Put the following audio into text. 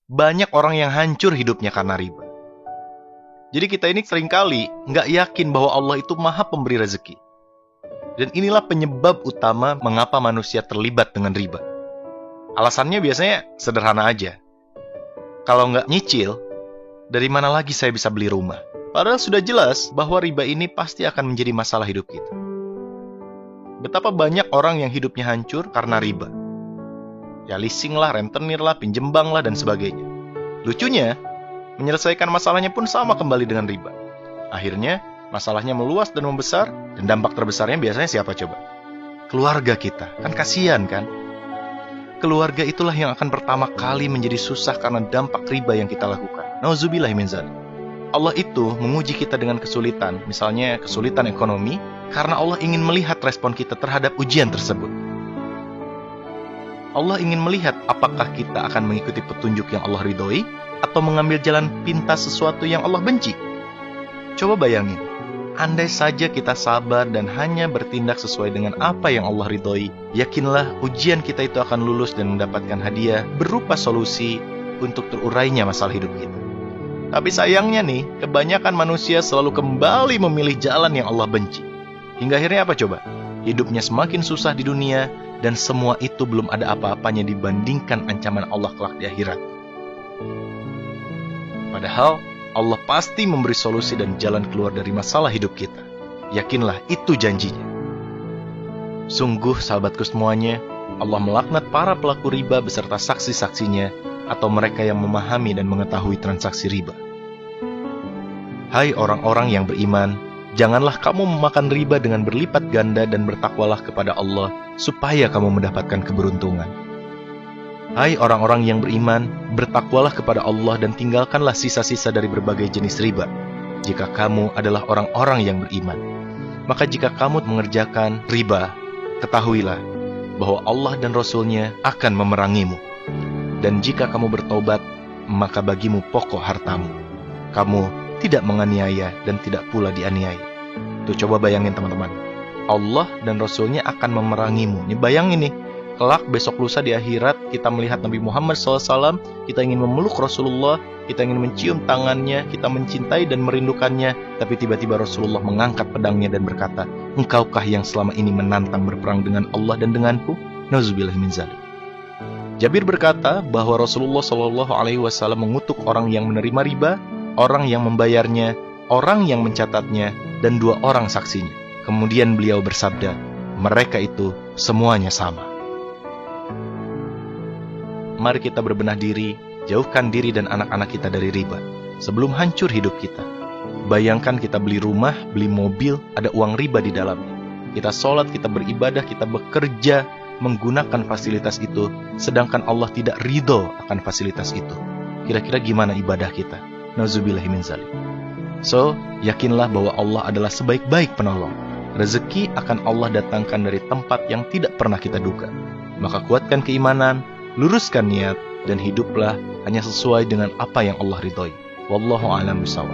Banyak orang yang hancur hidupnya karena riba. Jadi kita ini seringkali nggak yakin bahwa Allah itu maha pemberi rezeki. Dan inilah penyebab utama mengapa manusia terlibat dengan riba. Alasannya biasanya sederhana aja. Kalau nggak nyicil, dari mana lagi saya bisa beli rumah? Padahal sudah jelas bahwa riba ini pasti akan menjadi masalah hidup kita. Betapa banyak orang yang hidupnya hancur karena riba. Ya leasing lah, rentenir lah, pinjem bank lah, dan sebagainya. Lucunya, menyelesaikan masalahnya pun sama kembali dengan riba. Akhirnya, masalahnya meluas dan membesar, dan dampak terbesarnya biasanya siapa coba? Keluarga kita. Kan kasihan kan? Keluarga itulah yang akan pertama kali menjadi susah karena dampak riba yang kita lakukan. Nauzubillah min dzalik. Allah itu menguji kita dengan kesulitan, misalnya kesulitan ekonomi, karena Allah ingin melihat respon kita terhadap ujian tersebut. Allah ingin melihat apakah kita akan mengikuti petunjuk yang Allah ridhoi, atau mengambil jalan pintas sesuatu yang Allah benci. Coba bayangin, andai saja kita sabar dan hanya bertindak sesuai dengan apa yang Allah ridhoi, yakinlah ujian kita itu akan lulus dan mendapatkan hadiah berupa solusi untuk terurainya masalah hidup kita. Tapi sayangnya nih, kebanyakan manusia selalu kembali memilih jalan yang Allah benci. Hingga akhirnya apa coba? Hidupnya semakin susah di dunia, dan semua itu belum ada apa-apanya dibandingkan ancaman Allah kelak di akhirat. Padahal, Allah pasti memberi solusi dan jalan keluar dari masalah hidup kita. Yakinlah, itu janjinya. Sungguh, sahabatku semuanya, Allah melaknat para pelaku riba beserta saksi-saksinya, atau mereka yang memahami dan mengetahui transaksi riba. Hai orang-orang yang beriman, janganlah kamu memakan riba dengan berlipat ganda dan bertakwalah kepada Allah, supaya kamu mendapatkan keberuntungan. Hai orang-orang yang beriman, bertakwalah kepada Allah dan tinggalkanlah sisa-sisa dari berbagai jenis riba, jika kamu adalah orang-orang yang beriman. Maka jika kamu mengerjakan riba, ketahuilah bahwa Allah dan Rasul-Nya akan memerangimu. Dan jika kamu bertobat, maka bagimu pokok hartamu. Kamu tidak menganiaya dan tidak pula dianiaya. Tuh coba bayangin teman-teman. Allah dan Rasul-Nya akan memerangimu. Ini bayangin nih, kelak besok lusa di akhirat kita melihat Nabi Muhammad SAW, kita ingin memeluk Rasulullah, kita ingin mencium tangannya, kita mencintai dan merindukannya, tapi tiba-tiba Rasulullah mengangkat pedangnya dan berkata, "Engkaukah yang selama ini menantang berperang dengan Allah dan denganku?" Nauzubillah min dzalik. Jabir berkata bahwa Rasulullah SAW mengutuk orang yang menerima riba, orang yang membayarnya, orang yang mencatatnya, dan 2 orang saksinya. Kemudian beliau bersabda, mereka itu semuanya sama. Mari kita berbenah diri, jauhkan diri dan anak-anak kita dari riba, sebelum hancur hidup kita. Bayangkan kita beli rumah, beli mobil, ada uang riba di dalamnya. Kita sholat, kita beribadah, kita bekerja, menggunakan fasilitas itu, sedangkan Allah tidak ridho akan fasilitas itu. Kira-kira gimana ibadah kita? Nauzubillahi min dzalik. So, yakinlah bahwa Allah adalah sebaik-baik penolong. Rezeki akan Allah datangkan dari tempat yang tidak pernah kita duga. Maka kuatkan keimanan, luruskan niat, dan hiduplah hanya sesuai dengan apa yang Allah ridhoi. Wallahu a'lam bishawab.